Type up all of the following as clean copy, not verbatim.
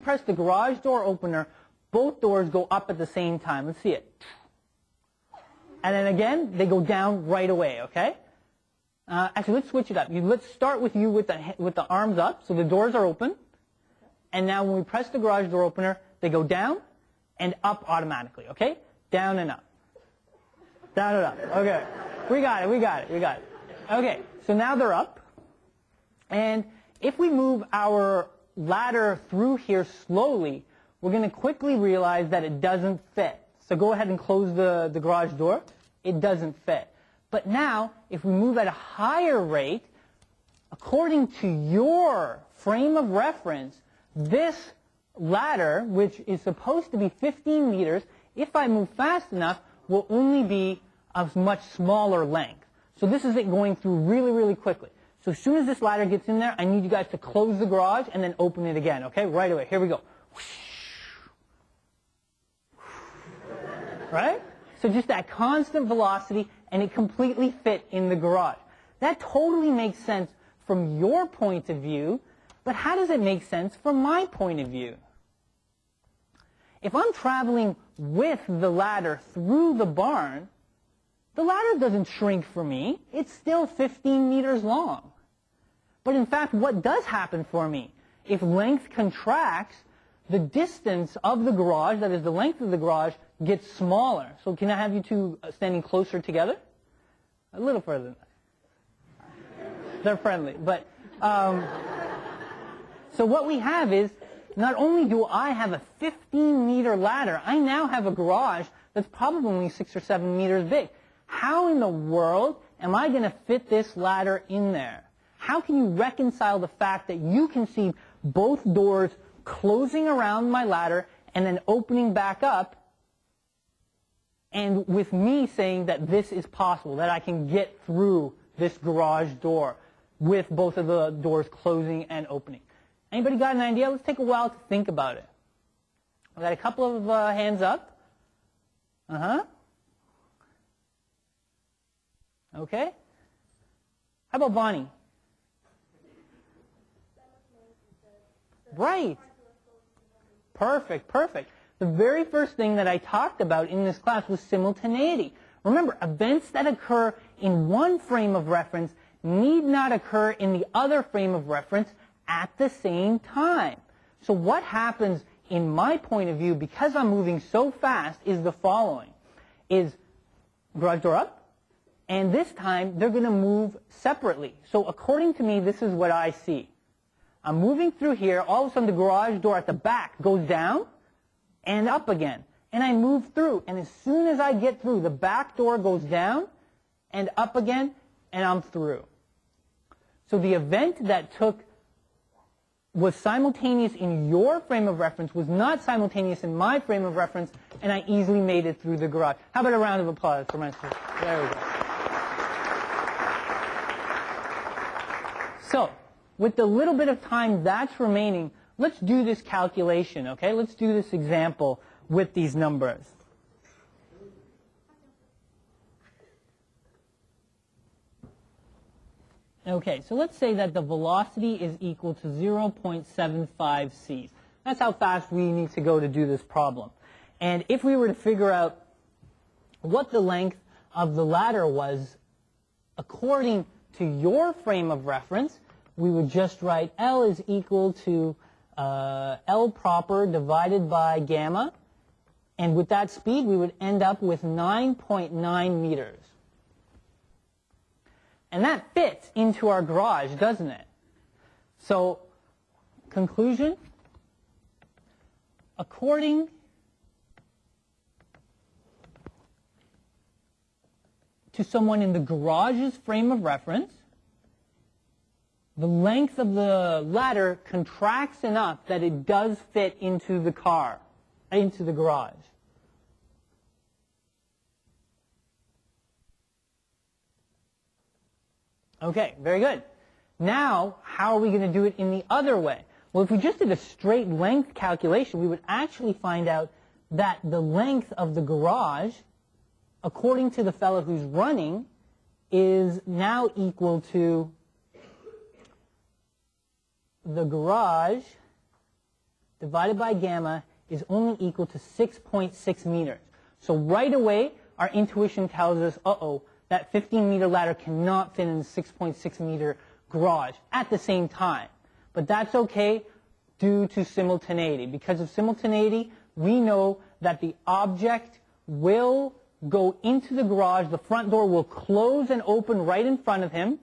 press the garage door opener, both doors go up at the same time. Let's see it. And then again, they go down right away, okay? Actually, let's switch it up. Let's start with you with the arms up, so the doors are open. And now when we press the garage door opener, they go down and up automatically, okay? Down and up. Down and up. Okay. We got it. Okay, so now they're up. And if we move our ladder through here slowly, we're going to quickly realize that it doesn't fit. So go ahead and close the garage door. It doesn't fit. But now, if we move at a higher rate, according to your frame of reference, this ladder, which is supposed to be 15 meters, if I move fast enough, will only be of much smaller length. So this is it going through really, really quickly. So as soon as this ladder gets in there, I need you guys to close the garage and then open it again, okay? Right away. Here we go. Right? So just that constant velocity, and it completely fit in the garage. That totally makes sense from your point of view, but how does it make sense from my point of view? If I'm traveling with the ladder through the barn, the ladder doesn't shrink for me. It's still 15 meters long. But in fact, what does happen for me? If length contracts, the distance of the garage, that is the length of the garage, gets smaller. So can I have you two standing closer together? A little further than that. They're friendly. But so what we have is, not only do I have a 15-meter ladder, I now have a garage that's probably only 6 or 7 meters big. How in the world am I going to fit this ladder in there? How can you reconcile the fact that you can see both doors closing around my ladder and then opening back up, and with me saying that this is possible, that I can get through this garage door with both of the doors closing and opening? Anybody got an idea? Let's take a while to think about it. I've got a couple of hands up. Okay. How about Bonnie? Right. Perfect. The very first thing that I talked about in this class was simultaneity. Remember, events that occur in one frame of reference need not occur in the other frame of reference at the same time. So what happens in my point of view, because I'm moving so fast, is the following. Is garage door up, and this time they're going to move separately. So according to me, this is what I see. I'm moving through here, all of a sudden the garage door at the back goes down and up again. And I move through, and as soon as I get through, the back door goes down and up again, and I'm through. So the event that was simultaneous in your frame of reference was not simultaneous in my frame of reference, and I easily made it through the garage. How about a round of applause for my students? There we go. So, with the little bit of time that's remaining, let's do this calculation, okay? Let's do this example with these numbers. Okay, so let's say that the velocity is equal to 0.75 c's. That's how fast we need to go to do this problem. And if we were to figure out what the length of the ladder was according to your frame of reference, we would just write L is equal to L proper divided by gamma. And with that speed, we would end up with 9.9 meters. And that fits into our garage, doesn't it? So, conclusion, according to someone in the garage's frame of reference, the length of the ladder contracts enough that it does fit into the car, into the garage. Okay, very good. Now, how are we going to do it in the other way? Well, if we just did a straight length calculation, we would actually find out that the length of the garage, according to the fellow who's running, is now equal to the garage divided by gamma is only equal to 6.6 meters. So right away, our intuition tells us, uh-oh, that 15-meter ladder cannot fit in the 6.6-meter garage at the same time. But that's okay due to simultaneity. Because of simultaneity, we know that the object will go into the garage, the front door will close and open right in front of him,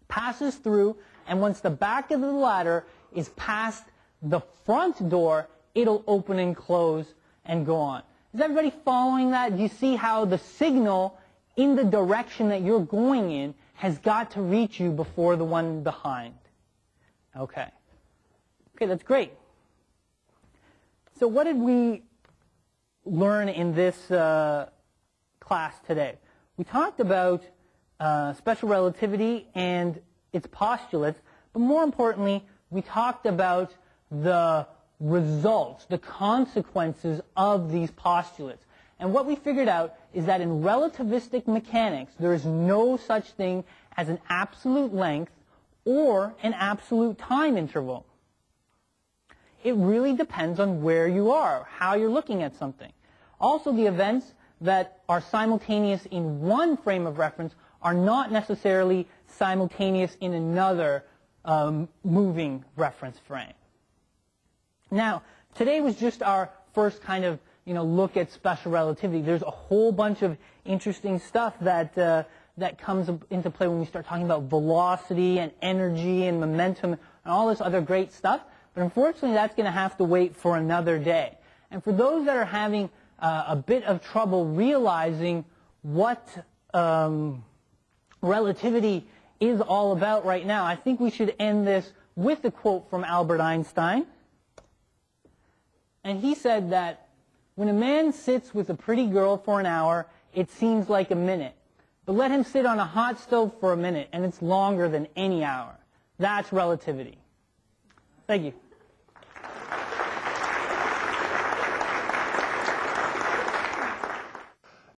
passes through, and once the back of the ladder is past the front door, it'll open and close and go on. Is everybody following that? Do you see how the signal in the direction that you're going in has got to reach you before the one behind? Okay. Okay, that's great. So what did we learn in this class today? We talked about special relativity and its postulates, but more importantly, we talked about the results, the consequences of these postulates. And what we figured out is that in relativistic mechanics, there is no such thing as an absolute length or an absolute time interval. It really depends on where you are, how you're looking at something. Also, the events that are simultaneous in one frame of reference are not necessarily simultaneous in another moving reference frame. Now, today was just our first kind of look at special relativity. There's a whole bunch of interesting stuff that comes into play when we start talking about velocity and energy and momentum and all this other great stuff. But unfortunately, that's going to have to wait for another day. And for those that are having a bit of trouble realizing what relativity is all about right now, I think we should end this with a quote from Albert Einstein. And he said that when a man sits with a pretty girl for an hour, it seems like a minute. But let him sit on a hot stove for a minute, and it's longer than any hour. That's relativity. Thank you.